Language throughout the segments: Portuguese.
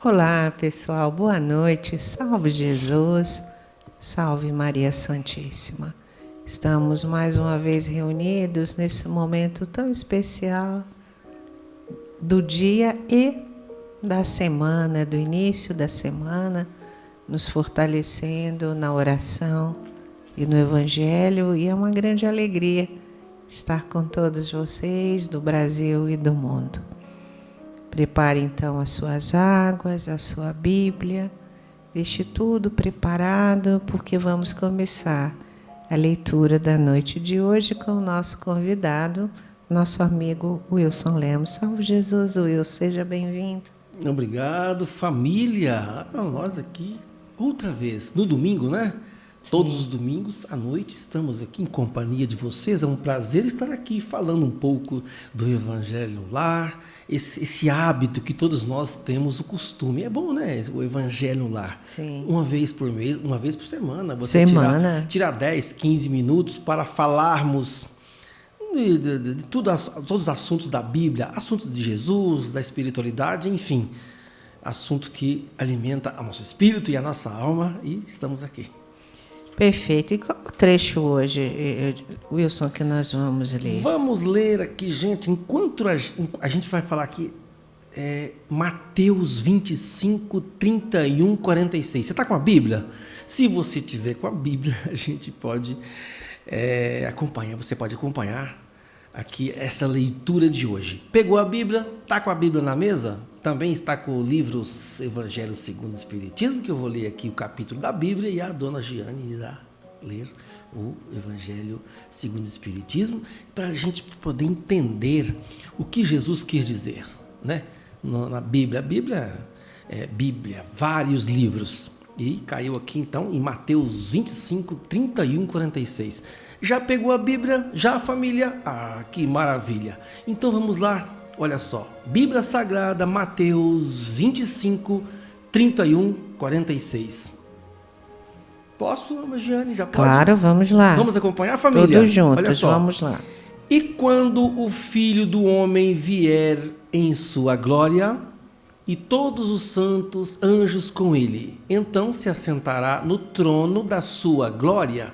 Olá, pessoal, boa noite, salve Jesus, salve Maria Santíssima. Estamos mais uma vez reunidos nesse momento tão especial do dia e da semana, do início da semana, nos fortalecendo na oração e no Evangelho, e é uma grande alegria estar com todos vocês do Brasil e do mundo. Prepare então as suas águas, a sua Bíblia, deixe tudo preparado, porque vamos começar a leitura da noite de hoje com o nosso convidado, nosso amigo Wilson Lemos. Salve Jesus, Wilson, seja bem-vindo. Obrigado, família. Nós aqui, outra vez, no domingo, né? Sim. Todos os domingos à noite estamos aqui em companhia de vocês. É um prazer estar aqui falando um pouco do Evangelho no Lar, esse hábito que todos nós temos o costume. É bom, né? O Evangelho no Lar. Sim. Uma vez por mês, uma vez por semana. Você tirar 10, 15 minutos para falarmos de todos os assuntos da Bíblia, assuntos de Jesus, da espiritualidade, enfim. Assunto que alimenta o nosso espírito e a nossa alma, e estamos aqui. Perfeito. E qual o trecho hoje, Wilson, que nós vamos ler? Vamos ler aqui, gente, enquanto a gente vai falar aqui, Mateus 25, 31, 46. Você está com a Bíblia? Se você tiver com a Bíblia, a gente pode acompanhar, você pode acompanhar aqui essa leitura de hoje. Pegou a Bíblia? Está com a Bíblia na mesa? Também está com o livro Evangelho segundo o Espiritismo, que eu vou ler aqui o capítulo da Bíblia, e a dona Giane irá ler o Evangelho segundo o Espiritismo, para a gente poder entender o que Jesus quis dizer, né? Na Bíblia. A Bíblia é Bíblia, vários livros. E caiu aqui então em Mateus 25, 31, 46. Já pegou a Bíblia? Já, família? Ah, que maravilha! Então vamos lá. Olha só, Bíblia Sagrada, Mateus 25, 31, 46. Posso, Giane? Já pode? Claro, vamos lá. Vamos acompanhar, família? Todos juntos, olha só. Vamos lá. E quando o Filho do Homem vier em sua glória, e todos os santos anjos com ele, então se assentará no trono da sua glória,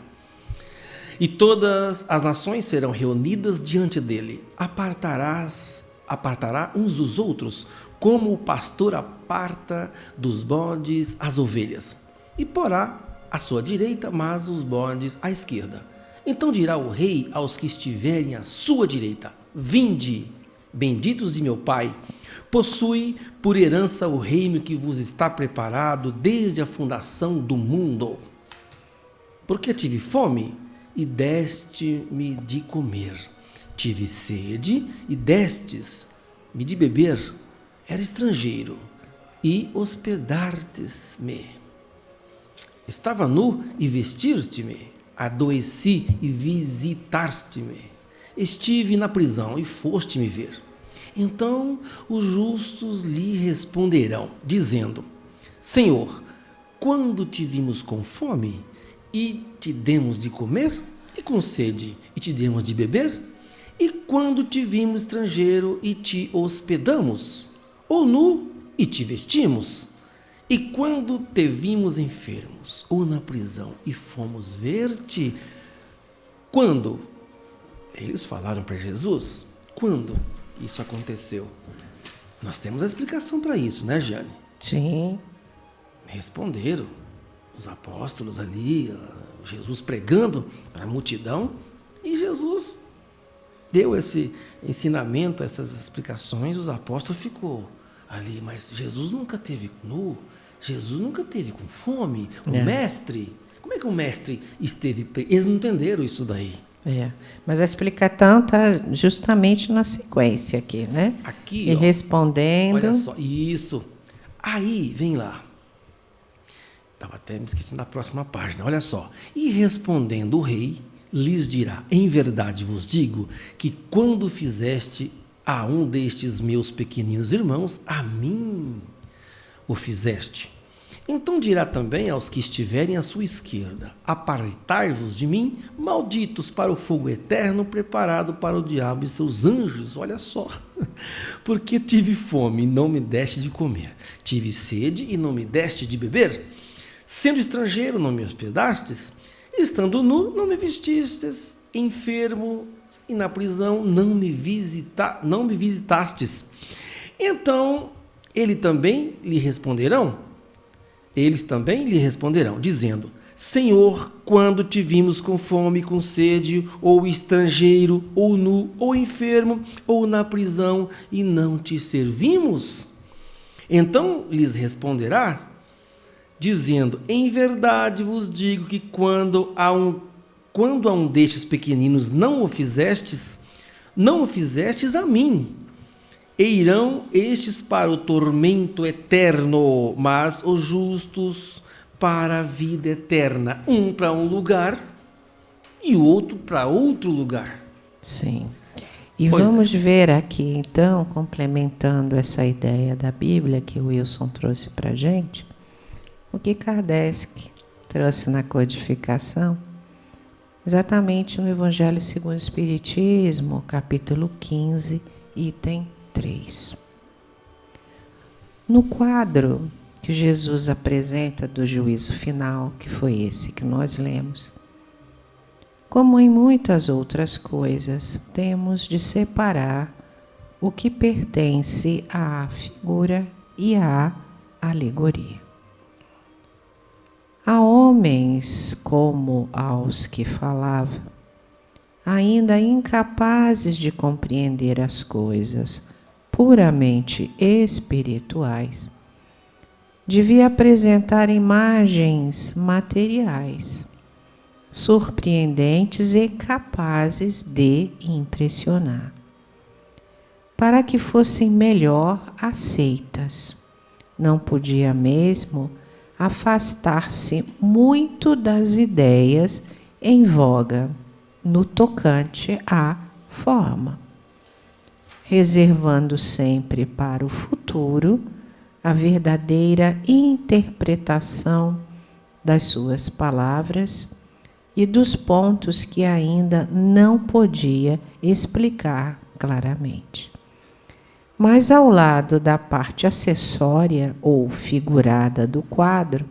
e todas as nações serão reunidas diante dele. Apartará uns dos outros, como o pastor aparta dos bodes as ovelhas, e porá à sua direita, mas os bodes à esquerda. Então dirá o rei aos que estiverem à sua direita: vinde, benditos de meu Pai, possui por herança o reino que vos está preparado desde a fundação do mundo. Porque tive fome e deste-me de comer, tive sede e destes-me de beber, era estrangeiro e hospedastes-me, estava nu e vestiste-me, adoeci e visitaste-me, estive na prisão e foste-me ver. Então os justos lhe responderão, dizendo: Senhor, quando te vimos com fome e te demos de comer, e com sede e te demos de beber? E quando te vimos estrangeiro e te hospedamos, ou nu e te vestimos? E quando te vimos enfermos ou na prisão e fomos ver-te? Quando? Eles falaram para Jesus. Quando isso aconteceu? Nós temos a explicação para isso, né, Giane? Sim. Responderam os apóstolos ali, Jesus pregando para a multidão, e Jesus deu esse ensinamento, essas explicações. Os apóstolos ficou ali, mas Jesus nunca teve nu, Jesus nunca teve com fome. O mestre, como é que o mestre esteve? Eles não entenderam isso daí. Mas a explicação está justamente na sequência aqui, né? Aqui, e respondendo. Olha só, isso. Aí, vem lá. Estava até me esquecendo da próxima página, olha só. E respondendo o rei, lhes dirá: em verdade vos digo que quando fizeste a um destes meus pequeninos irmãos, a mim o fizeste. Então dirá também aos que estiverem à sua esquerda: apartai-vos de mim, malditos, para o fogo eterno preparado para o diabo e seus anjos. Olha só, porque tive fome e não me deste de comer, tive sede e não me deste de beber, sendo estrangeiro não me hospedastes, estando nu não me vestistes, enfermo e na prisão não me visitastes. Então eles também lhe responderão, dizendo: Senhor, quando te vimos com fome, com sede, ou estrangeiro, ou nu, ou enfermo, ou na prisão, e não te servimos? Então lhes responderá, dizendo: Em verdade vos digo que quando a um destes pequeninos não o fizestes a mim. E irão estes para o tormento eterno, mas os justos para a vida eterna. Um para um lugar e o outro para outro lugar. Sim. E vamos ver aqui, então, complementando essa ideia da Bíblia que o Wilson trouxe para a gente, o que Kardec trouxe na codificação, exatamente no Evangelho segundo o Espiritismo, capítulo 15, item 3. No quadro que Jesus apresenta do juízo final, que foi esse que nós lemos, como em muitas outras coisas, temos de separar o que pertence à figura e à alegoria. A homens como aos que falava, ainda incapazes de compreender as coisas puramente espirituais, devia apresentar imagens materiais, surpreendentes e capazes de impressionar, para que fossem melhor aceitas. Não podia mesmo afastar-se muito das ideias em voga no tocante à forma, reservando sempre para o futuro a verdadeira interpretação das suas palavras e dos pontos que ainda não podia explicar claramente. Mas ao lado da parte acessória ou figurada do quadro,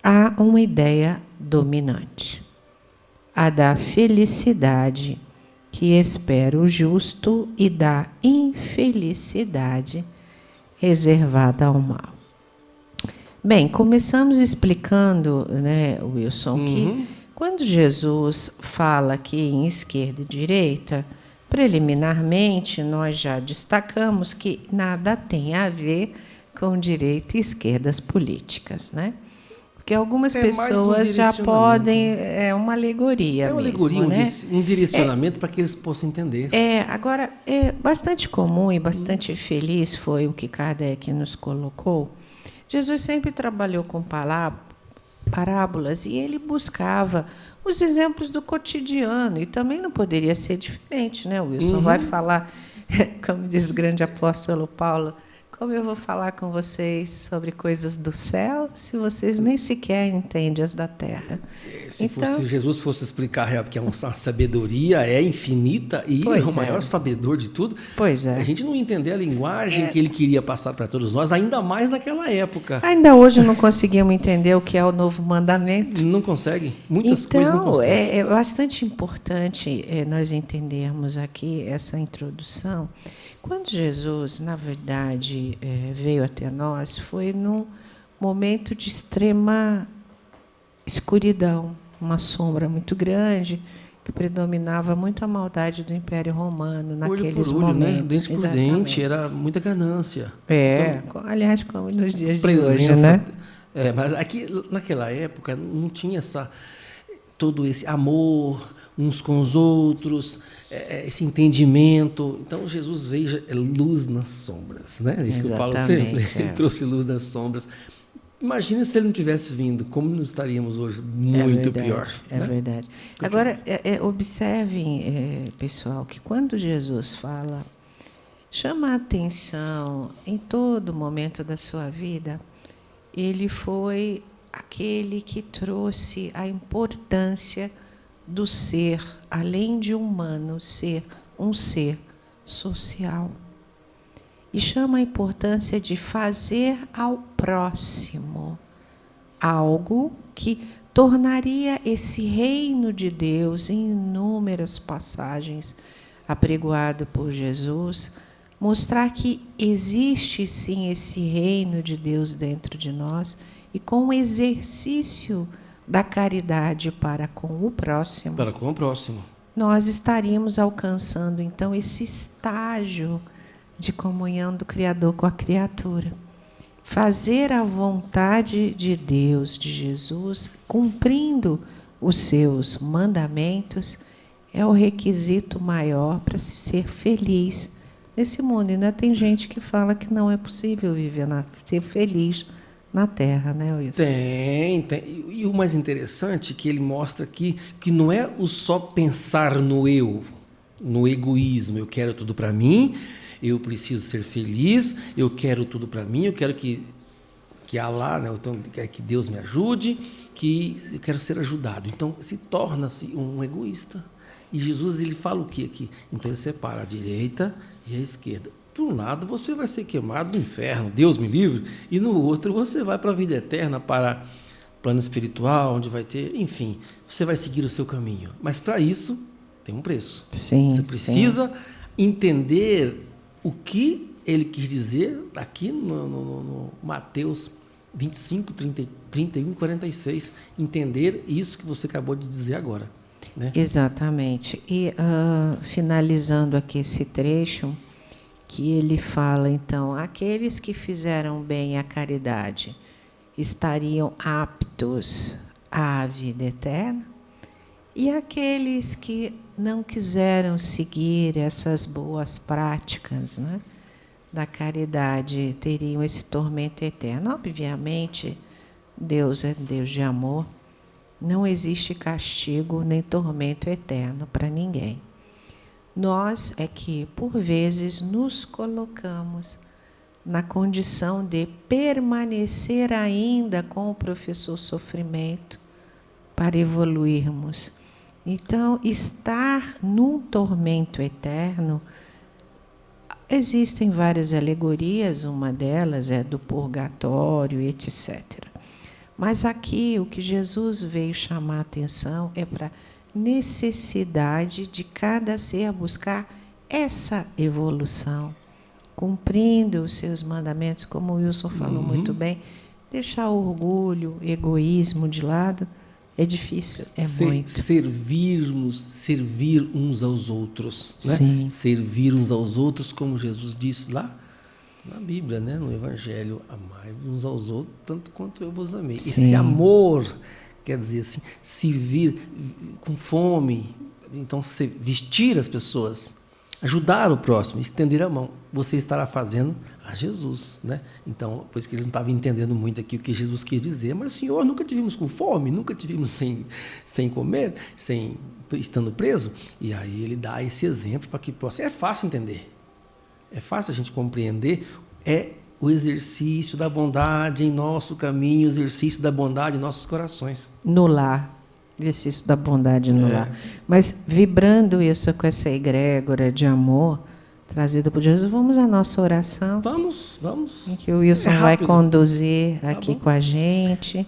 há uma ideia dominante, a da felicidade que espera o justo e da infelicidade reservada ao mal. Bem, começamos explicando, né, Wilson, que quando Jesus fala aqui em esquerda e direita, preliminarmente nós já destacamos que nada tem a ver com direita e esquerdas políticas, né? Porque algumas pessoas já podem... É uma alegoria mesmo. É uma alegoria, né? Um direcionamento para que eles possam entender. Agora, é bastante comum e bastante feliz foi o que Kardec nos colocou. Jesus sempre trabalhou com parábolas e ele buscava os exemplos do cotidiano. E também não poderia ser diferente, né, Wilson? Vai falar, como diz o grande apóstolo Paulo, como eu vou falar com vocês sobre coisas do céu se vocês nem sequer entendem as da terra? Se Jesus fosse explicar que a sabedoria é infinita e é o maior sabedor de tudo, a gente não ia entender a linguagem que ele queria passar para todos nós, ainda mais naquela época. Ainda hoje não conseguimos entender o que é o novo mandamento. Não consegue. Muitas coisas não conseguem. É bastante importante nós entendermos aqui essa introdução. Quando Jesus, na verdade, veio até nós, foi num momento de extrema escuridão, uma sombra muito grande, que predominava muito a maldade do Império Romano naqueles momentos. Né? Dente por dente, era muita ganância. Então, aliás, como nos dias de hoje, né? Mas aqui, naquela época, não tinha todo esse amor uns com os outros, esse entendimento. Então, Jesus veio luz nas sombras, né? É isso que eu falo sempre. Ele trouxe luz nas sombras. Imagina se ele não tivesse vindo, como nós estaríamos hoje? Muito pior. É verdade. Agora, observem, pessoal, que quando Jesus fala, chama a atenção em todo momento da sua vida, ele foi aquele que trouxe a importância do ser, além de humano, ser um ser social. E chama a importância de fazer ao próximo algo que tornaria esse reino de Deus, em inúmeras passagens apregoado por Jesus, mostrar que existe sim esse reino de Deus dentro de nós, e com o exercício da caridade para com o próximo, nós estaríamos alcançando então esse estágio de comunhão do Criador com a criatura. Fazer a vontade de Deus, de Jesus, cumprindo os seus mandamentos, é o requisito maior para se ser feliz nesse mundo. Ainda tem gente que fala que não é possível ser feliz na Terra, né, Wilson? Tem. E o mais interessante é que ele mostra aqui que não é o só pensar no eu, no egoísmo. Eu quero tudo para mim, eu preciso ser feliz, eu quero tudo para mim, eu quero que Allah, né, então, que Deus me ajude, que eu quero ser ajudado. Então, se torna-se um egoísta. E Jesus, ele fala o que aqui? Então, ele separa a direita e a esquerda. Por um lado, você vai ser queimado no inferno, Deus me livre, e no outro, você vai para a vida eterna, para o plano espiritual, onde vai ter, enfim, você vai seguir o seu caminho. Mas, para isso, tem um preço. Sim, você precisa entender o que ele quis dizer aqui no Mateus 25, 31 e 46. Entender isso que você acabou de dizer agora, né? Exatamente. E finalizando aqui esse trecho, que ele fala, então, aqueles que fizeram bem a caridade estariam aptos à vida eterna, e aqueles que não quiseram seguir essas boas práticas, né, da caridade, teriam esse tormento eterno. Obviamente, Deus é Deus de amor, não existe castigo nem tormento eterno para ninguém. Nós é que, por vezes, nos colocamos na condição de permanecer ainda com o professor sofrimento para evoluirmos. Então, estar num tormento eterno, existem várias alegorias, uma delas é do purgatório, etc. Mas aqui o que Jesus veio chamar a atenção é para necessidade de cada ser buscar essa evolução, cumprindo os seus mandamentos, como o Wilson falou muito bem, deixar o orgulho, egoísmo de lado. É difícil, muito. Servir uns aos outros, né? Sim. Servir uns aos outros, como Jesus disse lá na Bíblia, né? No Evangelho, amai uns aos outros tanto quanto eu vos amei. Sim. Esse amor, quer dizer assim, servir com fome, então vestir as pessoas, ajudar o próximo, estender a mão, você estará fazendo a Jesus, né? Então, pois que eles não estavam entendendo muito aqui o que Jesus quis dizer, mas Senhor, nunca te vimos com fome, nunca te vimos sem comer, estando preso, e aí ele dá esse exemplo para que possa. É fácil entender, é fácil a gente compreender, é o exercício da bondade em nosso caminho, o exercício da bondade em nossos corações. No lar. Exercício da bondade no lar. Mas, vibrando isso com essa egrégora de amor trazida por Jesus, vamos à nossa oração. Vamos. Em que o Wilson vai conduzir aqui com a gente.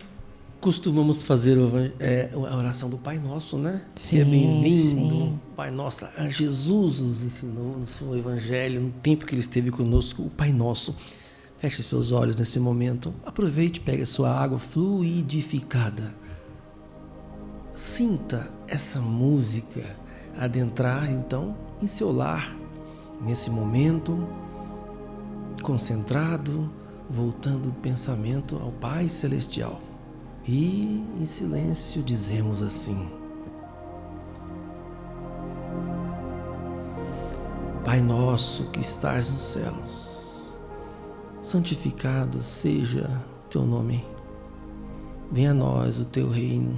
Costumamos fazer a oração do Pai Nosso, né? Sim, que é bem-vindo. sim. Pai Nosso. Jesus nos ensinou no seu Evangelho, no tempo que ele esteve conosco, o Pai Nosso. Feche seus olhos nesse momento. Aproveite, pegue a sua água fluidificada. Sinta essa música adentrar, então, em seu lar, nesse momento, concentrado, voltando o pensamento ao Pai Celestial. E, em silêncio, dizemos assim: Pai nosso que estás nos céus, santificado seja o teu nome. Venha a nós o teu reino.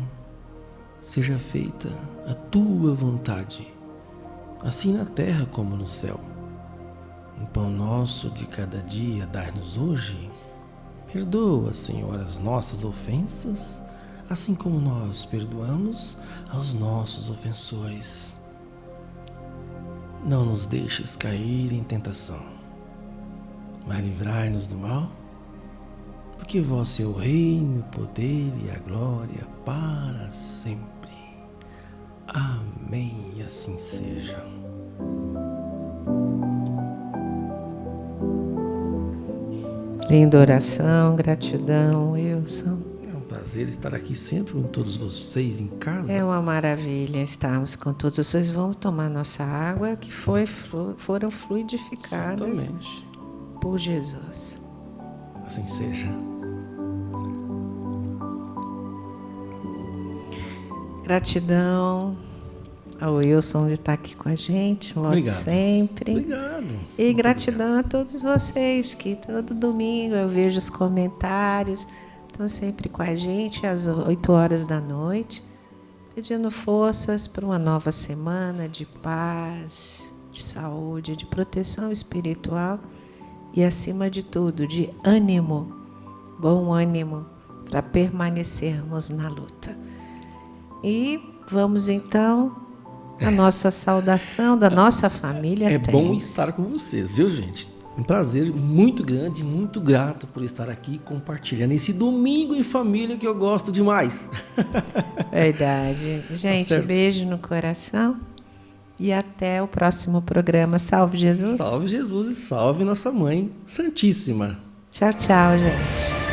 Seja feita a tua vontade, assim na terra como no céu. O pão nosso de cada dia dai-nos hoje. Perdoa, Senhor, as nossas ofensas, assim como nós perdoamos aos nossos ofensores. Não nos deixes cair em tentação, mas livrai-nos do mal, porque vós é o reino, o poder e a glória para sempre. Amém, e assim seja. Linda oração, gratidão, Wilson. É um prazer estar aqui sempre com todos vocês em casa. É uma maravilha estarmos com todos vocês. Vamos tomar nossa água que foram fluidificadas Exatamente. por Jesus. Assim seja. Gratidão ao Wilson de estar aqui com a gente, volte Obrigado. sempre. Obrigado. E Muito gratidão obrigado. a todos vocês que todo domingo eu vejo os comentários, estão sempre com a gente às 8 horas da noite, pedindo forças para uma nova semana de paz, de saúde, de proteção espiritual e, acima de tudo, de ânimo, bom ânimo para permanecermos na luta. E vamos então a nossa saudação da nossa família. É bom estar com vocês, viu, gente? Um prazer muito grande, muito grato por estar aqui compartilhando esse domingo em família que eu gosto demais. Verdade. Gente, certo. beijo no coração e até o próximo programa. Salve Jesus. Salve Jesus e salve nossa Mãe Santíssima. Tchau, tchau, gente.